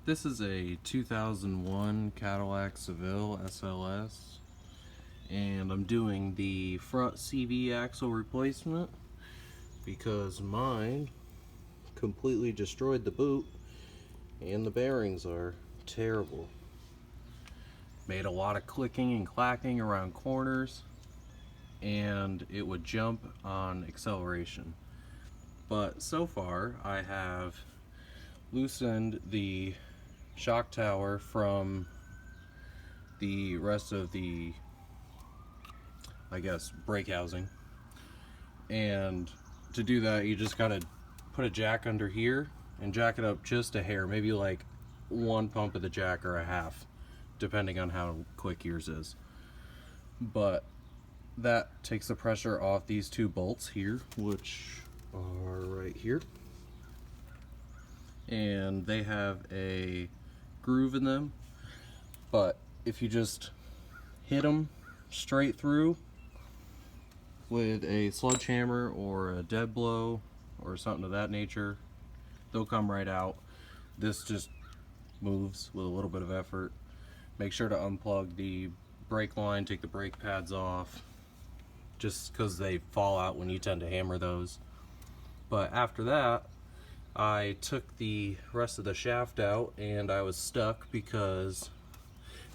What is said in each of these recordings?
This is a 2001 Cadillac Seville SLS, and I'm doing the front CV axle replacement because mine completely destroyed the boot and the bearings are terrible. Made a lot of clicking and clacking around corners, and it would jump on acceleration. But so far I have loosened the shock tower from the rest of the, I guess, brake housing. And to do that, you just gotta put a jack under here and jack it up just a hair, maybe like one pump of the jack or a half, depending on how quick yours is. But that takes the pressure off these two bolts here, which are right here. And they have a groove in them, but if you just hit them straight through with a sledgehammer or a dead blow or something of that nature, they'll come right out. This just moves with a little bit of effort. Make sure to unplug the brake line, take the brake pads off, just because they fall out when you tend to hammer those. But after that, I took the rest of the shaft out and I was stuck because,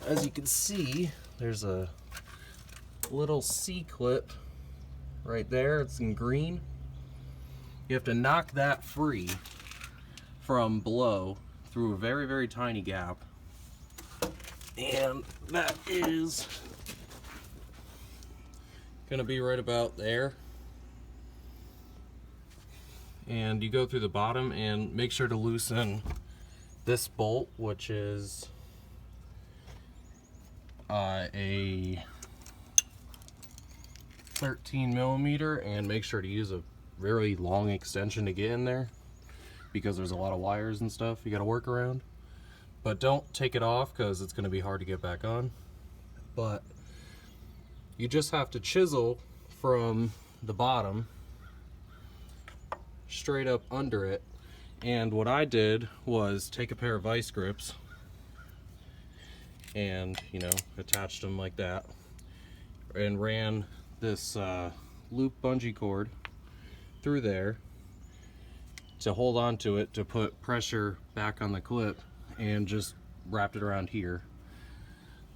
as you can see, there's a little C-clip right there. It's in green. You have to knock that free from below through a very, very tiny gap. And that is gonna be right about there. And you go through the bottom and make sure to loosen this bolt, which is a 13 millimeter, and make sure to use a very long extension to get in there because there's a lot of wires and stuff you got to work around. But don't take it off because it's going to be hard to get back on. But you just have to chisel from the bottom straight up under it. And what I did was take a pair of vice grips and, you know, attached them like that and ran this loop bungee cord through there to hold on to it to put pressure back on the clip, and just wrapped it around here.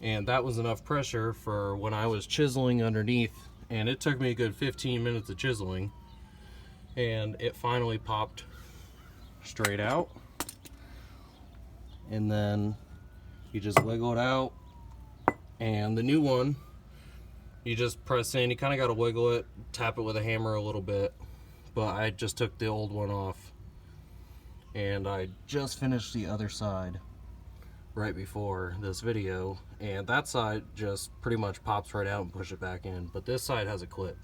And that was enough pressure for when I was chiseling underneath, and it took me a good 15 minutes of chiseling, and it finally popped straight out. And then you just wiggle it out, and the new one you just press in. You kind of got to wiggle it, tap it with a hammer a little bit, but I just took the old one off, and I just finished the other side right before this video, and that side just pretty much pops right out and push it back in, but this side has a clip.